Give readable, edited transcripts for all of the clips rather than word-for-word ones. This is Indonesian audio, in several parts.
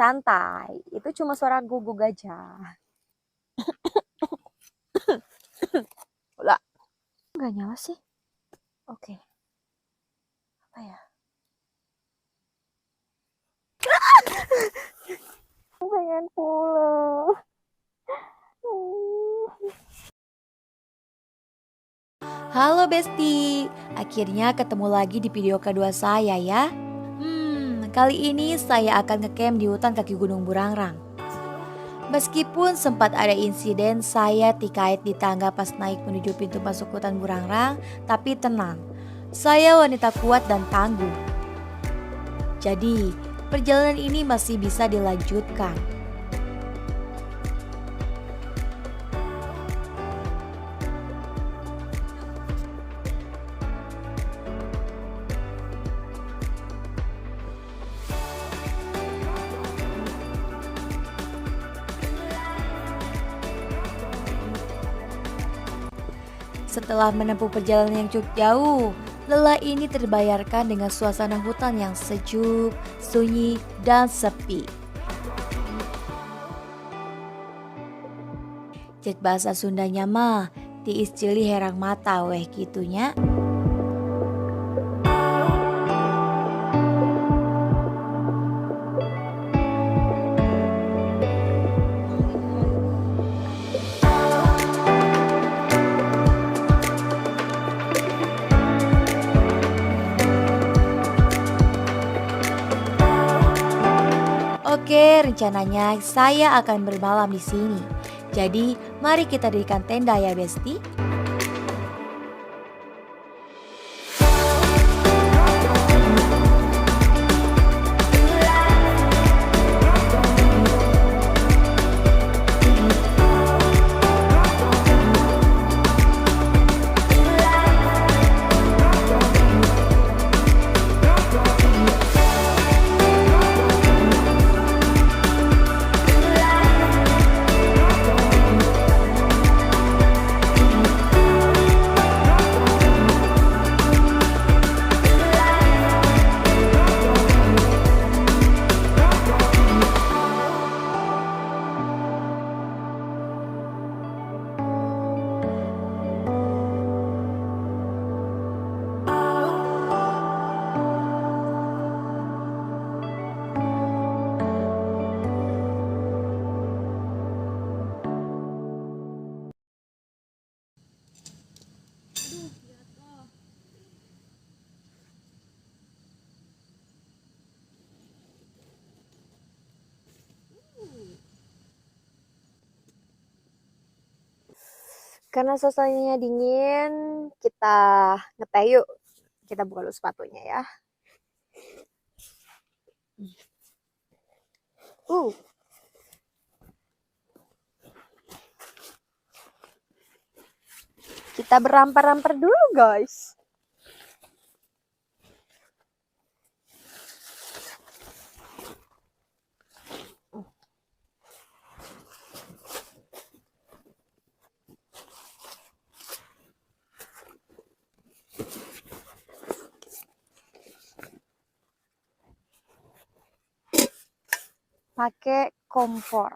santai. Itu cuma suara guguk gajah. Udah. Nggak nyala sih. Oke. Apa ya? Pengen pulang. Halo Besti, akhirnya ketemu lagi di video kedua saya ya. Kali ini saya akan ngecamp di hutan kaki Gunung Burangrang. Meskipun sempat ada insiden saya tikait di tangga pas naik menuju pintu masuk hutan Burangrang, tapi tenang, saya wanita kuat dan tangguh. Jadi, perjalanan ini masih bisa dilanjutkan. Setelah menempuh perjalanan yang cukup jauh, lelah ini terbayarkan dengan suasana hutan yang sejuk, sunyi, dan sepi. Cek bahasa Sundanya mah, tiis ceuli herang mata weh gitunya. Oke, rencananya saya akan bermalam di sini. Jadi, mari kita dirikan tenda ya, Besti. Karena suasananya dingin, kita ngeteh yuk. Kita buka dulu sepatunya ya. Kita berampar-rampar dulu, guys. Pakai kompor.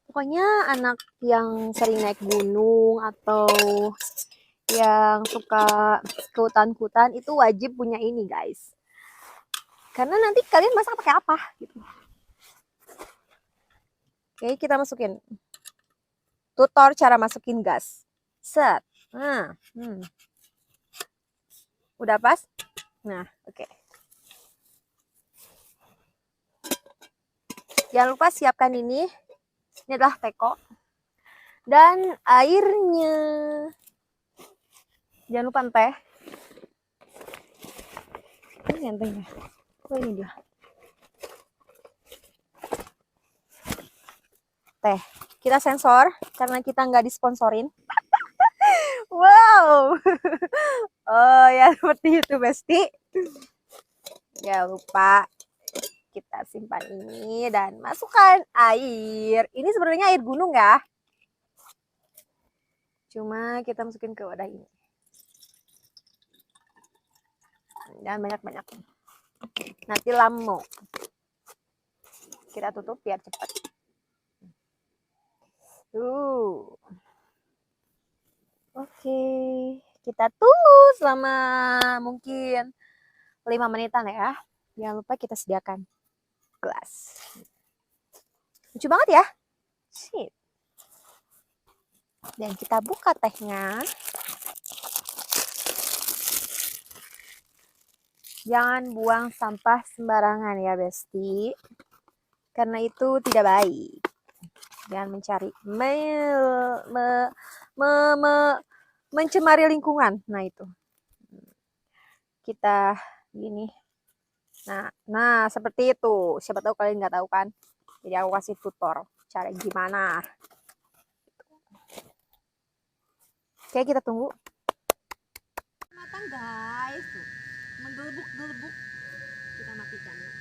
Pokoknya anak yang sering naik gunung atau yang suka ke hutan-hutan itu wajib punya ini, guys. Karena nanti kalian masak pakai apa gitu. Oke, kita masukin. Tutor cara masukin gas. Set. Nah, udah pas? Nah, oke. Jangan lupa siapkan ini. Ini adalah teko. Dan airnya. Jangan lupa teh. Ini yang tehnya. Oh, ini dia. Teh. Kita sensor karena kita nggak disponsorin. Wow. Oh ya, seperti itu, Besti. Jangan lupa kita simpan ini dan masukkan air. Ini sebenarnya air gunung ya. Cuma kita masukin ke wadah ini. Jangan banyak-banyak. Nanti lamo. Kita tutup biar cepat. Oke, kita tunggu selama mungkin 5 menitan ya. Jangan lupa kita sediakan gelas. Lucu banget ya. Sip. Dan kita buka tehnya. Jangan buang sampah sembarangan ya, Besti. Karena itu tidak baik. Jangan mencari mencemari lingkungan. Nah, itu. Kita gini. Nah, seperti itu. Siapa tahu kalian nggak tahu kan. Jadi aku kasih tutor cara gimana. Oke, kita tunggu. Matang guys, tuh. Menggelebuk-gelebuk. Kita matikan ya.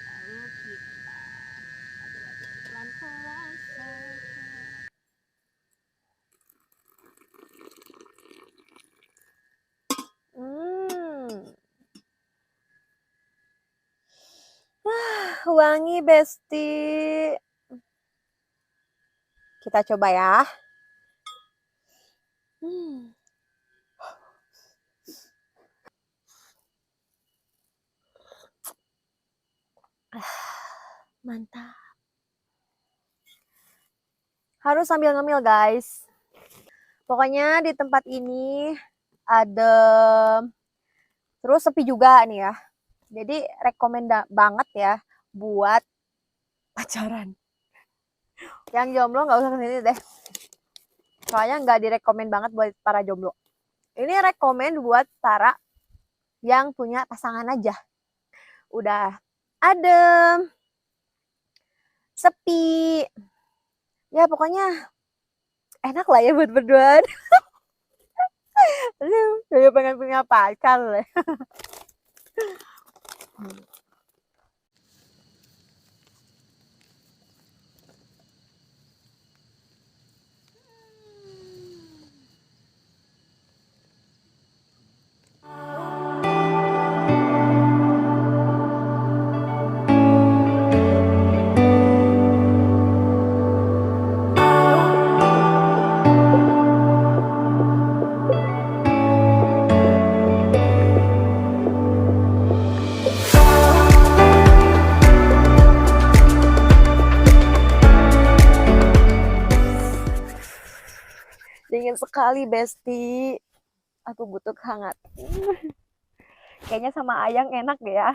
Lalu kita aduk-aduk pelan-pelan. Wangi, Besti. Kita coba ya. Mantap. Harus sambil ngemil, guys. Pokoknya di tempat ini adem. Terus sepi juga nih ya. Jadi rekomend banget ya buat pacaran. Yang jomblo nggak usah kesini deh. Soalnya nggak direkomend banget buat para jomblo. Ini rekomend buat para yang punya pasangan aja. Udah adem, sepi. Ya pokoknya enak lah ya buat berduaan. Saya pengen punya pacar lah. Dingin sekali, Besti. Aku butuh hangat. Kayaknya sama ayang enak deh ya.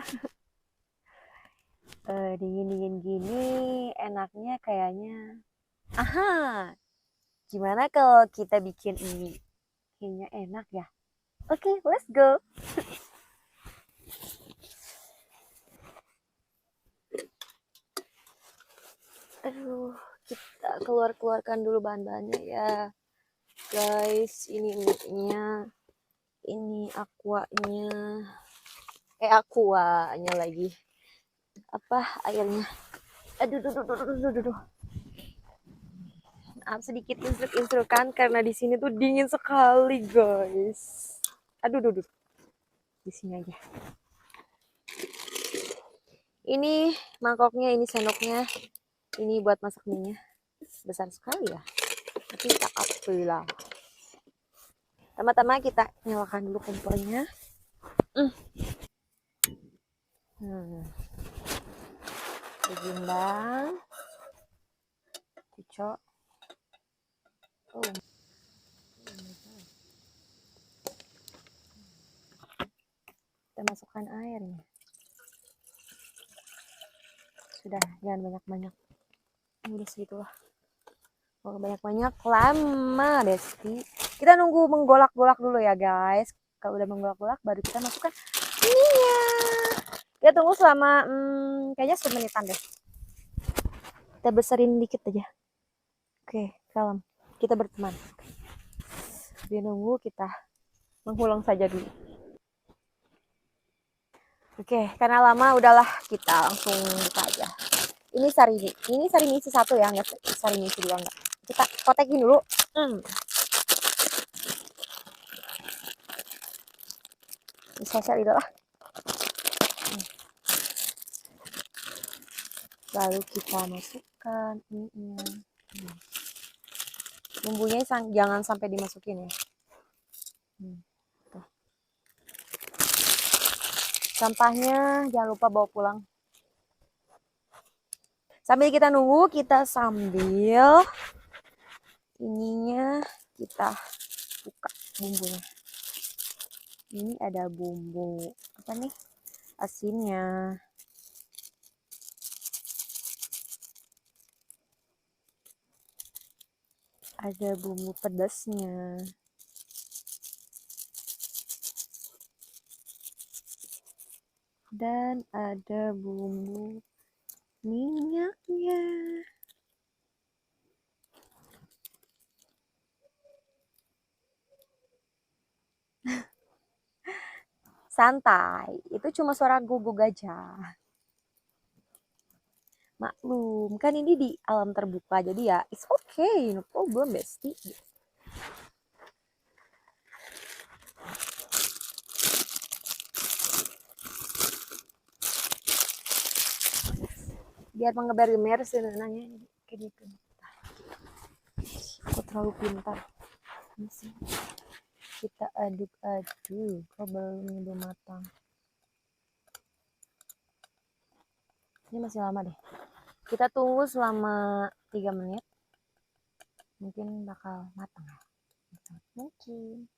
Dingin-dingin gini enaknya kayaknya. Aha. Gimana kalau kita bikin ini? Kayaknya enak ya. Oke, let's go. Aduh, kita keluarkan dulu bahan-bahannya ya. Guys, ini minyak-nya, ini aquanya lagi, apa airnya, aduh. Maaf sedikit instruk-instrukan karena di sini tuh dingin sekali guys. Aduh, di sini aja. Ini mangkoknya, ini sendoknya, ini buat masak minyak, besar sekali ya. Tapi tak apalah. Pertama-tama kita nyalakan dulu kompornya. Digimbang. Cucok. Kita masukkan airnya. Sudah, jangan banyak-banyak. Udah segitulah. Kalau banyak-banyak lama, Besti. Kita nunggu menggolak-golak dulu ya, guys. Kalau udah menggolak-golak, baru kita masukkan minyak. Kita tunggu selama kayaknya 10 menitan deh. Kita besarin dikit aja. Oke, kalem. Kita berteman. Dia nunggu, kita menghulung saja dulu. Oke, karena lama udahlah kita langsung buka aja. Ini sarimisi satu ya, enggak sarimisi dua enggak. Kita kotekin dulu. Bisa cari lah. Lalu kita masukkan ininya. Bumbunya jangan sampai dimasukin ya. Tuh. Sampahnya jangan lupa bawa pulang. Sambil kita nunggu, kita sambil ininya kita buka bumbunya. Ini ada bumbu apa nih? Asinnya. Ada bumbu pedasnya. Dan ada bumbu minyaknya. Santai, itu cuma suara guguk gajah. Maklum, kan ini di alam terbuka, jadi ya it's okay, no problem bestie. Biar mengeber-gemer sih nanya kayak gitu. Aku terlalu pintar. Ini sih. Kita aduk-aduk, kok belum matang. Ini masih lama deh. Kita tunggu selama 3 menit. Mungkin bakal matang. Mungkin.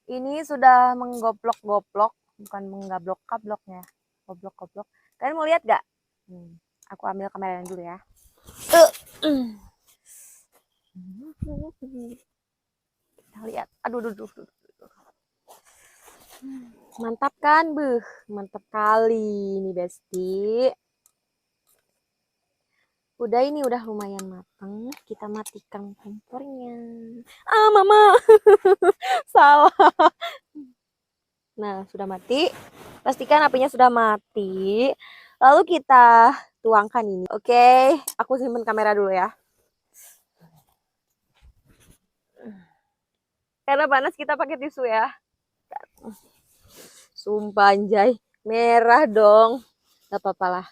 Ini sudah menggoplok-goplok, bukan menggablok-kablok ya. Goblok-goblok. Kalian mau lihat gak? Aku ambil kameranya dulu ya. Kita lihat. Aduh. Mantap kan, mantap kali ini Besti. Udah lumayan matang. Kita matikan kompornya. Mama. Salah. Nah, sudah mati. Pastikan apinya sudah mati. Lalu kita tuangkan ini. Oke, aku simpan kamera dulu ya. Karena panas kita pakai tisu ya. Sumpah anjay, merah dong. Gak apa-apa lah.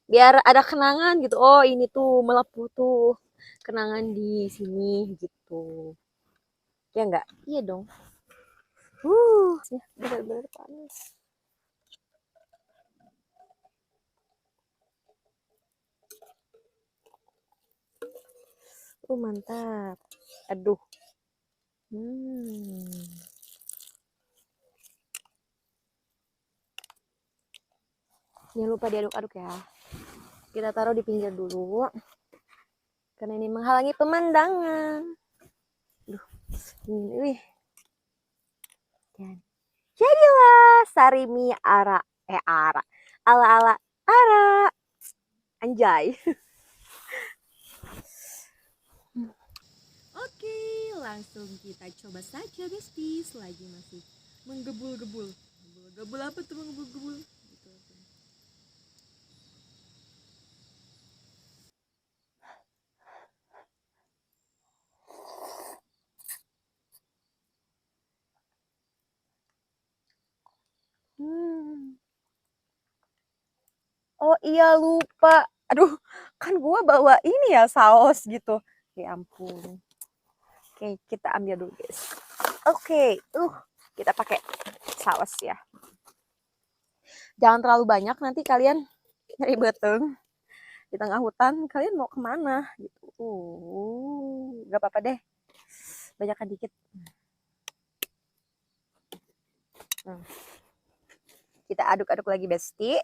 Biar ada kenangan gitu. Oh, ini tuh melepuh tuh. Kenangan di sini gitu. Ya enggak? Iya dong. Bener-bener panas. Mantap. Aduh. Jangan lupa diaduk-aduk ya. Kita taruh di pinggir dulu. Karena ini menghalangi pemandangan. Wih. Jadilah sarimi ala-ala ara. Anjay. Oke, langsung kita coba saja Besti selagi masih menggebul-gebul. Gebul apa tuh menggebul-gebul? Oh iya lupa. Aduh, kan gua bawa ini ya saus gitu. Ya ampun. Oke, kita ambil dulu guys. Oke, kita pakai saus ya. Jangan terlalu banyak, nanti kalian nyari beteng di tengah hutan. Kalian mau kemana? Gitu. Gak apa-apa deh. Banyakkan dikit. Kita aduk-aduk lagi Besti.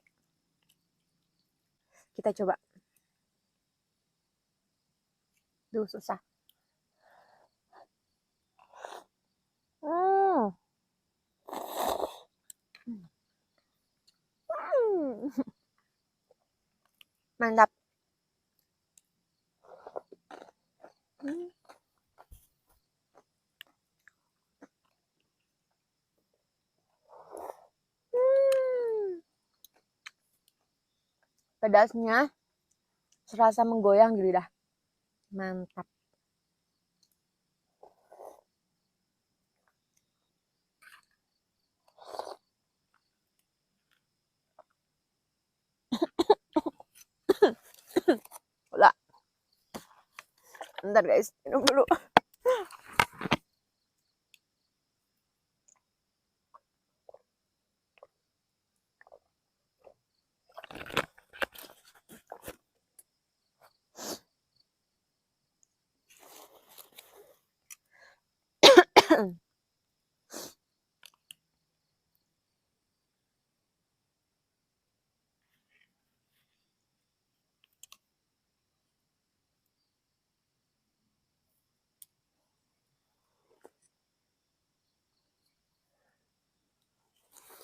Kita coba. Duh, susah. Mantap. Pedasnya serasa menggoyang di lidah. Mantap. Udah. Bentar guys, minum dulu.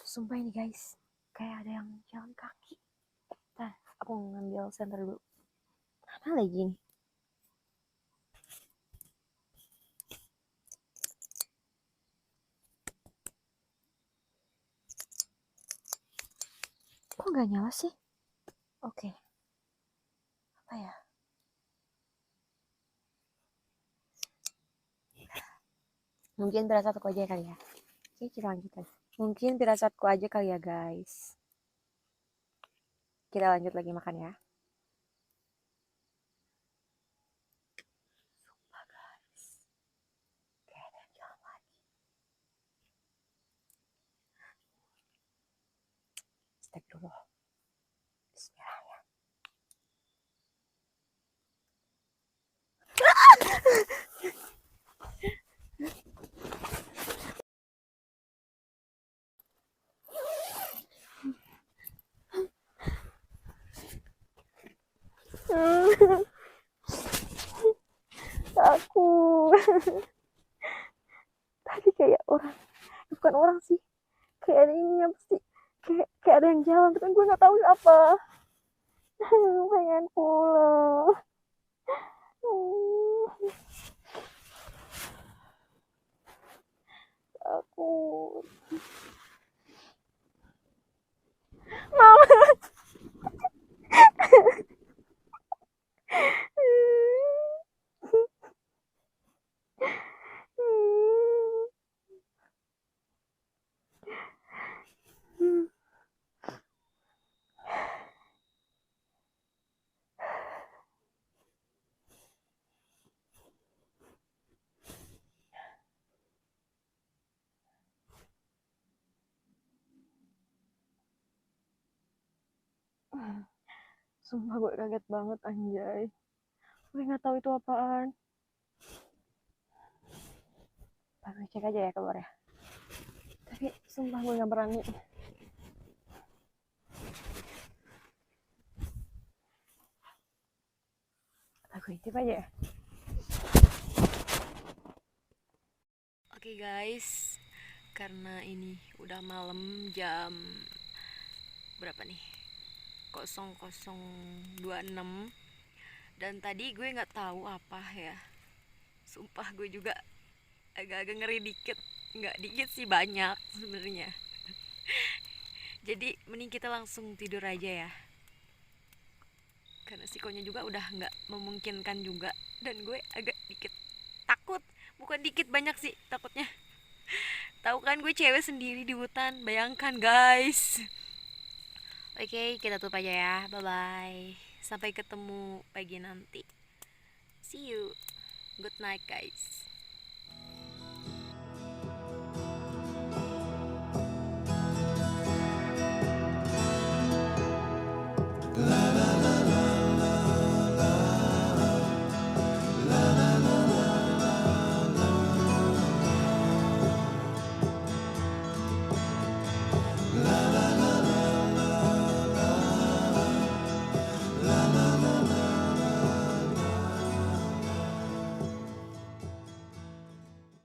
Sumpah ini guys, kayak ada yang jalan kaki. Nah, aku ngambil senter dulu. Mana lagi nih? Kok nggak nyala sih? Oke. Apa ya? Mungkin firasatku aja kali ya. Oke, kita lanjutkan. Mungkin firasatku aja kali ya guys. Kita lanjut lagi makan ya. Sumpah guys. Kayak ada yang jalan lagi. Step dulu. Bismillah ya. Aku tadi kayak orang, bukan orang sih, kayak ada ini apa sih, kayak ada yang jalan tapi gue nggak tahu apa. Pengen pulang. Aku mama. Sumpah gue kaget banget anjay. Gue nggak tahu itu apaan. Baru cek aja ya keluar ya. Tapi sumpah gue nggak berani. Aku intip aja ya. Oke guys, karena ini udah malam jam berapa nih? 00.26 dan tadi gue nggak tahu apa ya. Sumpah gue juga agak-agak ngeri dikit, nggak dikit sih, banyak sebenarnya. Jadi mending kita langsung tidur aja ya, karena sikonya juga udah nggak memungkinkan juga, dan gue agak dikit takut, bukan dikit, banyak sih takutnya. Tahu kan gue cewek sendiri di hutan, bayangkan guys. Oke, kita tutup aja ya, bye bye, sampai ketemu pagi nanti, see you, good night guys.